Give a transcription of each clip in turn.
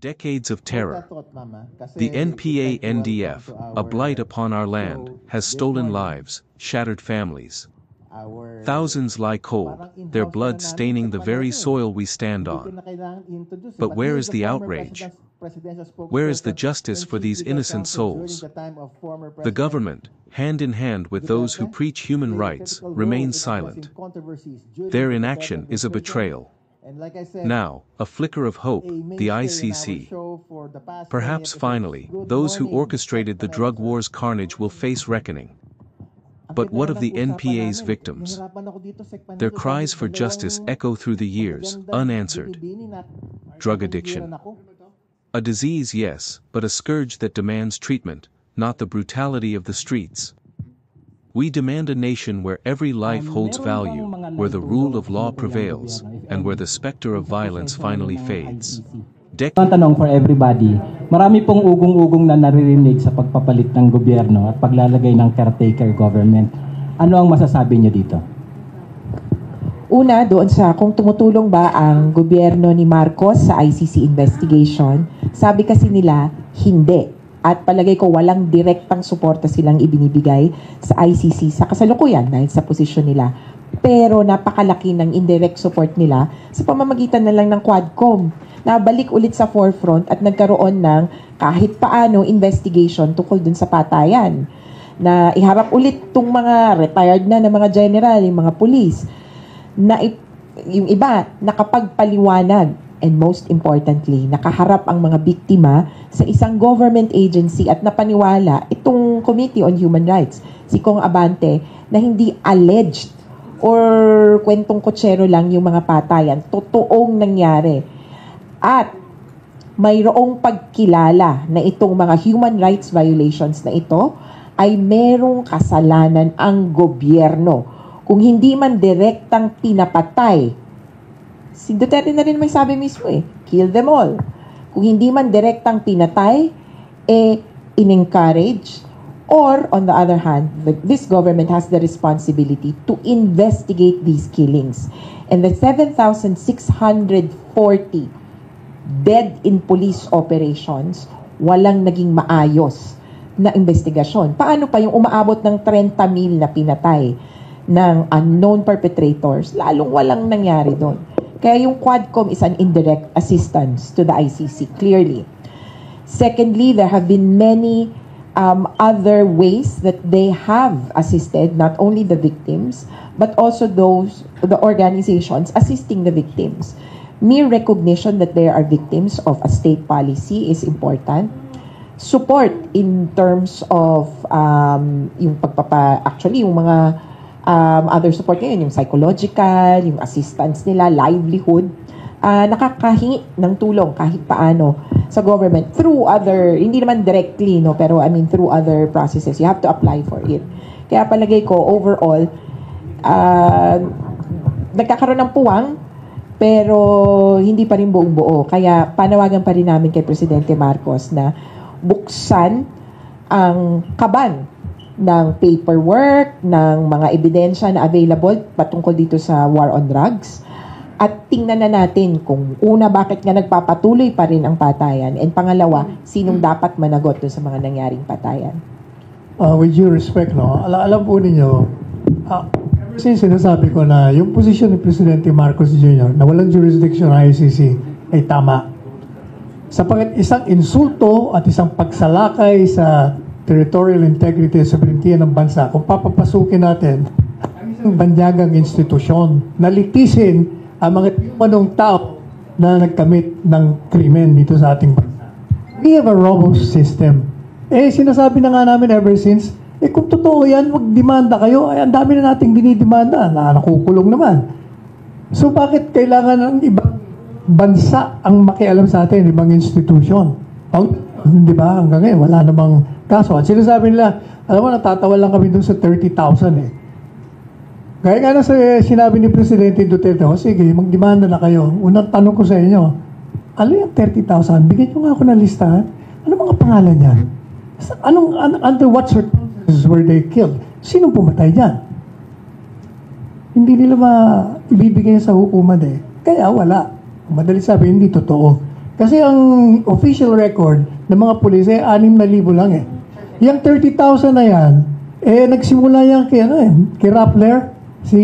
Decades of terror. The NPA-NDF, a blight upon our land, has stolen lives, shattered families. Thousands lie cold, their blood staining the very soil we stand on. But where is the outrage? Where is the justice for these innocent souls? The government, hand in hand with those who preach human rights, remains silent. Their inaction is a betrayal. Now, a flicker of hope, the ICC. Perhaps finally, those who orchestrated the drug war's carnage will face reckoning. But what of the NPA's victims? Their cries for justice echo through the years, unanswered. Drug addiction. A disease, yes, but a scourge that demands treatment, not the brutality of the streets. We demand a nation where every life holds value, where the rule of law prevails, and where the specter of violence finally fades. Ang tanong for everybody, marami pong ugong-ugong na naririnig sa pagpapalit ng gobyerno at paglalagay ng caretaker government. Ano ang masasabi niyo dito? Una, doon sa kung tumutulong ba ang gobyerno ni Marcos sa ICC investigation, sabi kasi nila, hindi. At palagay ko walang direktang suporta silang ibinibigay sa ICC sa kasalukuyan dahil sa posisyon nila. Pero napakalaki ng indirect support nila sa pamamagitan na lang ng Quadcom. Nabalik ulit sa forefront at nagkaroon ng kahit paano investigation tungkol dun sa patayan. Na iharap ulit itong mga retired na mga general, yung mga police. Na yung iba, nakapagpaliwanag. And most importantly, nakaharap ang mga biktima sa isang government agency at napaniwala itong Committee on Human Rights, si Kong Abante, na hindi alleged or kwentong kutsero lang yung mga patayan. Totoong nangyari. At mayroong pagkilala na itong mga human rights violations na ito ay merong kasalanan ang gobyerno. Kung hindi man direktang pinapatay, si Duterte na rin may sabi mismo kill them all. Kung hindi man direktang pinatay, in-encourage, or on the other hand, this government has the responsibility to investigate these killings. And the 7,640 dead in police operations, walang naging maayos na investigasyon. Paano pa yung umaabot ng 30,000 na pinatay ng unknown perpetrators, lalong walang nangyari doon. Kaya yung Quadcom is an indirect assistance to the ICC, clearly. Secondly, there have been many other ways that they have assisted not only the victims, but also the organizations assisting the victims. Mere recognition that they are victims of a state policy is important. Support in terms of yung actually yung mga other support ngayon, yung psychological, yung assistance nila, livelihood, nakakahingi ng tulong kahit paano sa government through other, hindi naman directly, no, pero I mean through other processes. You have to apply for it. Kaya palagay ko, overall, nagkakaroon ng puwang, pero hindi pa rin buong buo. Kaya panawagan pa rin namin kay Presidente Marcos na buksan ang kaban ng paperwork, ng mga ebidensya na available patungkol dito sa war on drugs. At tingnan na natin kung una, bakit nga nagpapatuloy pa rin ang patayan, and pangalawa, sinong dapat managot doon sa mga nangyaring patayan. With due respect, no, alam po ninyo, ever since sinasabi ko na yung posisyon ni Presidente Marcos Jr. na walang jurisdiction ng ICC ay tama. Sapagkat isang insulto at isang pagsalakay sa territorial integrity at sovereignty ng bansa, kung papapasukin natin ang banyagang institusyon na litisin ang mga timanong tao na nagkamit ng krimen dito sa ating bansa. We have a robust system. Sinasabi na nga namin ever since, kung totoo yan, magdemanda kayo, ang dami na nating dinidemanda, na nakukulong naman. So bakit kailangan ng ibang bansa ang makialam sa atin, ibang institusyon? Di ba? Hanggang ngayon, wala namang kaso. At sinasabi nila, alam mo, natatawa lang kami dun sa 30,000 Kaya nga na sinabi ni Presidente Duterte, sige, magdemanda na kayo. Unang tanong ko sa inyo, ano yung 30,000? Bigyan nyo nga ako ng listahan. Ano mga pangalan yan? Under what circumstances were they killed? Sinong pumatay dyan? Hindi nila ibibigay sa hukuman Kaya wala. Madali sabi, hindi totoo. Kasi ang official record ng mga pulis ay 6,000 lang eh. Yung 30,000 na yan, nagsimula yan kay Rappler, si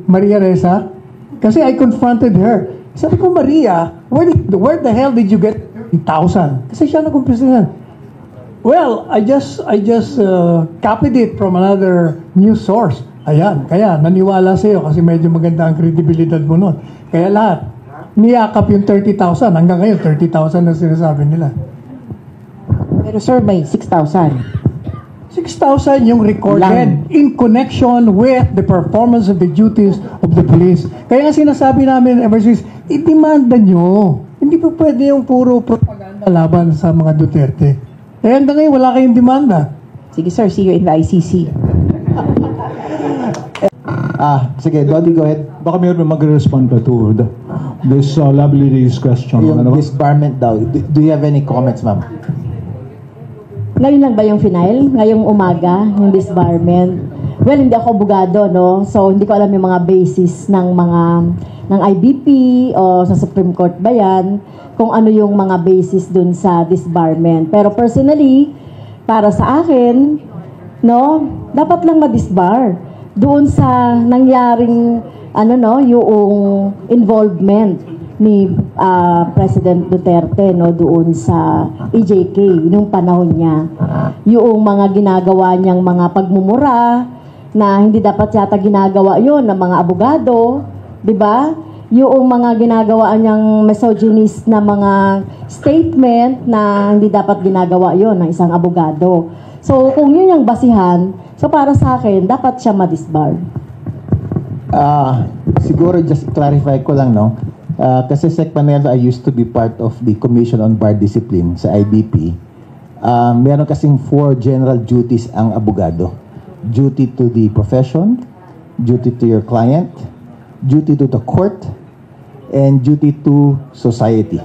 Maria Ressa. Kasi I confronted her. Sabi ko, Maria, where the hell did you get 30,000? Kasi siya nag-umpisa yan. Well, I just copied it from another news source. Ayan, kaya naniwala sa'yo kasi medyo maganda ang kredibilidad mo nun. Kaya lahat, niyakap yung 30,000. Hanggang ngayon, 30,000 na sinasabi nila. Pero sir, may 6,000. 6,000 yung recorded Lang. in connection with the performance of the duties of the police. Kaya nga sinasabi namin ever since, i-demanda nyo. Hindi po pwede yung puro propaganda laban sa mga Duterte. Eh hanggang ngayon, wala kayong demanda. Sige sir, see you in the ICC. Sige, Dodi, go ahead. Baka mayroon mag-respond pa to this lovely lady's question. Yung Ano ba? disbarment daw. Do you have any comments, ma'am? Ngayon lang ba yung final? Ngayong umaga, yung disbarment? Well, hindi ako abogado, no? So, hindi ko alam yung mga basis ng IBP o sa Supreme Court ba yan, kung ano yung mga basis dun sa disbarment. Pero personally, para sa akin, no, dapat lang ma-disbar doon sa nangyaring, yung involvement ni President Duterte, no, doon sa EJK nung panahon niya. Yung mga ginagawa niyang mga pagmumura na hindi dapat yata ginagawa yon ng mga abogado, 'di ba? Yung mga ginagawa niyang misogynist na mga statement na hindi dapat ginagawa yon ng isang abogado. So kung yun yung basihan, so para sa akin dapat siya ma-disbar. Siguro just clarify ko lang, no? Kasi Sec Panelo, I used to be part of the Commission on Bar Discipline sa IBP. Meron kasing 4 general duties ang abogado. Duty to the profession, duty to your client, duty to the court, and duty to society.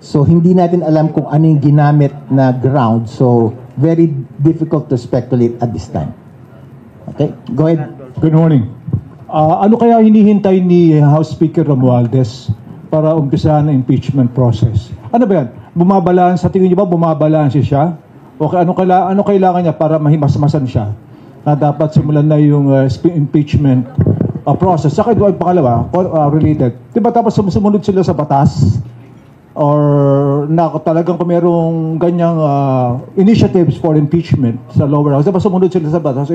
So hindi natin alam kung ano yung ginamit na ground. So very difficult to speculate at this time. Okay, go ahead. Good morning. Ano kaya hinihintay ni House Speaker Romualdez para umpisahan ang impeachment process? Ano ba yan? Bumabalaan, sa tingin niyo ba bumabalaan siya? O ano kailangan niya para mahimasmasan siya na dapat simulan na yung impeachment process? Saka doon pangalawa, related. Diba tapos sumunod sila sa batas? Or talagang kung merong ganyang initiatives for impeachment sa lower house, diba sumunod sila sa batas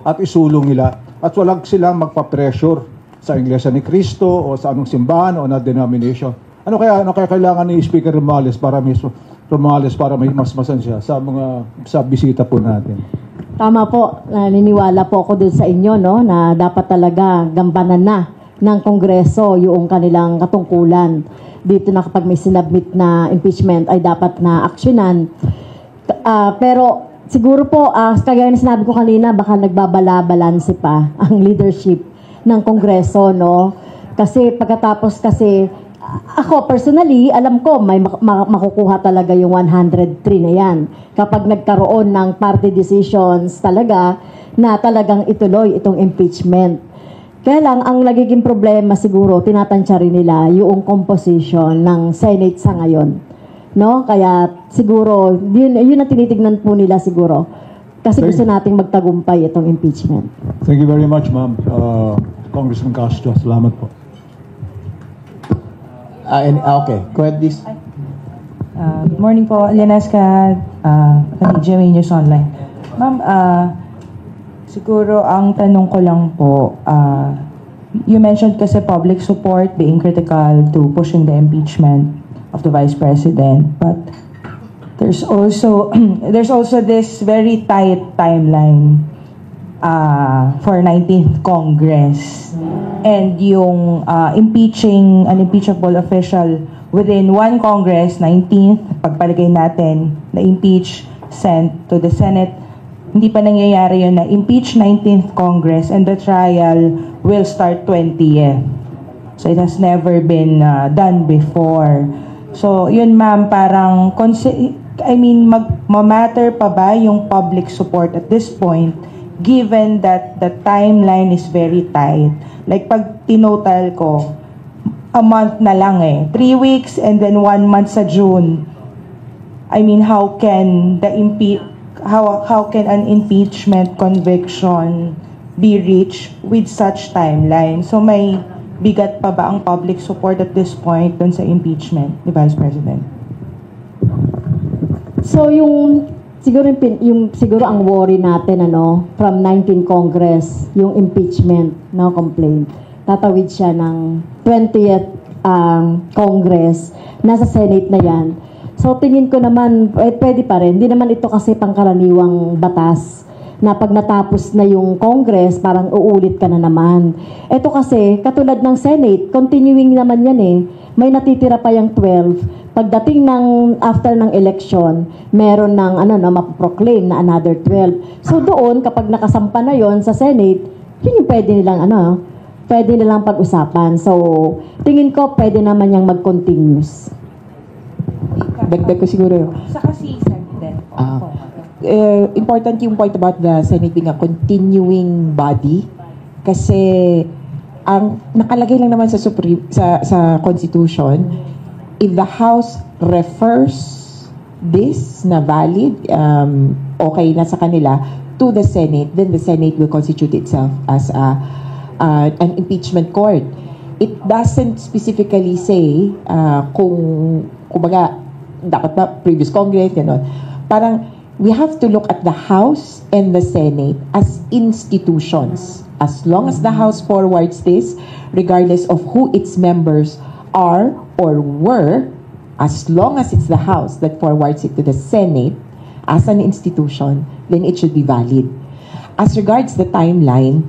at isulong nila at walang silang magpa-pressure sa Iglesia ni Cristo o sa anong simbahan o na denomination. Ano kaya kailangan ni Speaker Romualdez para may masmasan siya sa bisita po natin? Tama po, naniniwala po ako dun sa inyo, no, na dapat talaga gampanan na ng Kongreso yung kanilang katungkulan. Dito na kapag may sinubmit na impeachment ay dapat na aksyonan. Pero siguro po, kagaya na sinabi ko kanina, baka nagbabala-balanse pa ang leadership ng Kongreso, no? Kasi pagkatapos ako personally, alam ko may makukuha talaga yung 103 na yan. Kapag nagkaroon ng party decisions talaga na talagang ituloy itong impeachment. Kaya lang, ang nagiging problema siguro, tinatansya rin nila yung composition ng Senate sa ngayon. No? Kaya siguro, yun ang tinitignan po nila siguro. Kasi gusto nating magtagumpay itong impeachment. Thank you very much, ma'am. Congressman Castro, salamat po. Okay, go ahead, please. Good morning po, Lenesca, GMA News Online. Ma'am, siguro ang tanong ko lang po, you mentioned kasi public support being critical to pushing the impeachment of the Vice President, but there's also this very tight timeline for 19th Congress, and yung impeaching an impeachable official within one Congress, 19th, pagpalagay natin na impeach, sent to the Senate, hindi pa nangyayari yun na impeach 19th Congress and the trial will start 20th. So it has never been done before. So yun ma'am, parang ma-matter pa ba yung public support at this point given that the timeline is very tight? Like pag tinotal ko, a month na lang eh. 3 weeks and then 1 month sa June. I mean, how can an impeachment conviction be reached with such timeline? So may bigat pa ba ang public support at this point dun sa impeachment ni Vice President? So siguro ang worry natin from 19 Congress, yung impeachment na complaint. Tatawid siya ng 20th Congress, nasa Senate na yan. So tingin ko naman pwede pa rin. Hindi naman ito kasi pangkaraniwang batas na pag natapos na yung Congress, parang uulit ka na naman. Ito kasi, katulad ng Senate, continuing naman yan eh. May natitira pa yung 12. Pagdating after ng election, meron ng mapoproclaim na another 12. So doon, kapag nakasampa na yon sa Senate, yun yung pwede nilang pag-usapan. So, tingin ko pwede naman yung mag-continuous. Dagdag ko siguro. Saka si Senator. Important yung point about the Senate being a continuing body kasi ang nakalagay lang naman sa Constitution, if the House refers this na valid, okay na sa kanila, to the Senate, then the Senate will constitute itself as an impeachment court. It doesn't specifically say kumbaga, dapat ba previous Congress, gano'n. Parang, we have to look at the House and the Senate as institutions. As long as the House forwards this, regardless of who its members are or were, as long as it's the House that forwards it to the Senate as an institution, then it should be valid. As regards the timeline,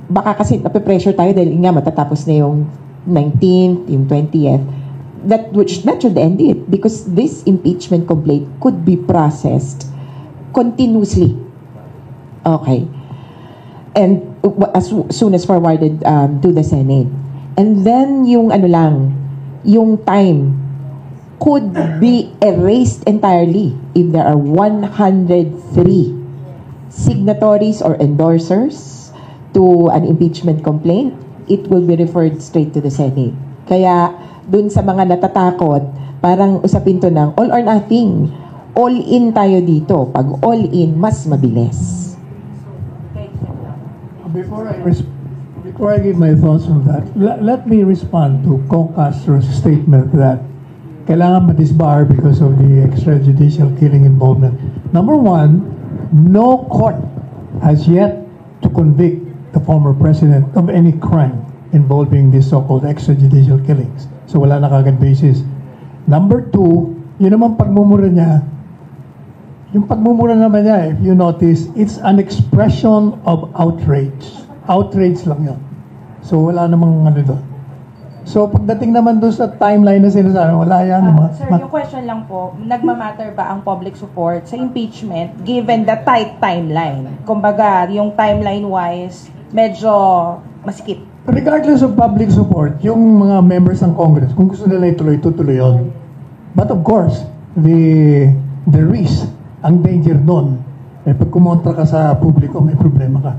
baka kasi nape-pressure tayo dahil nga matatapos na yung 19th, yung 20th, that should end it because this impeachment complaint could be processed continuously. Okay. And as soon as forwarded to the Senate. And then yung yung time could be erased entirely if there are 103 signatories or endorsers to an impeachment complaint, it will be referred straight to the Senate. Kaya dun sa mga natatakot, parang usapin to ng all or nothing. All in tayo dito. Pag all in, mas mabilis. Before I give my thoughts on that, let me respond to Kong Castro's statement that kailangan ma-disbar because of the extrajudicial killing involvement. Number one, no court has yet to convict the former president of any crime involving these so-called extrajudicial killings. So wala na kagad basis. Number two, yun naman pagmumura niya, yung pagmumura naman niya, if you notice, it's an expression of outrage. Outrage lang yun. So wala namang doon. So pagdating naman doon sa timeline na sinasabi, wala yan. Sir, yung question lang po, nagmamatter ba ang public support sa impeachment given the tight timeline? Kumbaga, yung timeline-wise, medyo masikip. Regardless of public support, yung mga members ng Congress, kung gusto nila ituloy, tutuloy yun. But of course, the risk, ang danger doon, pag kumontra ka sa publiko, may problema ka.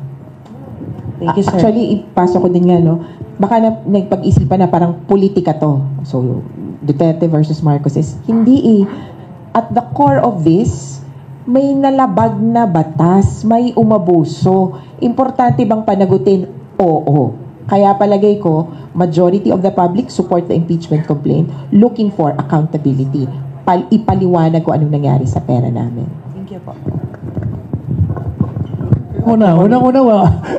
Thank you, sir. Actually, ipasok ko din nga, baka nagpag-isipan na parang politika to. So, Duterte versus Marcos is, hindi At the core of this, may nalabag na batas, may umabuso. Importante bang panagutin? Oo. Kaya palagay ko, majority of the public support the impeachment complaint looking for accountability. Ipaliwanag ko anong nangyari sa pera namin. Thank you po. Unang-una,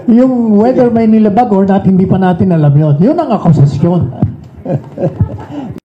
yung whether may nilabag or not, hindi pa natin alam yun. Yun ang akusasyon.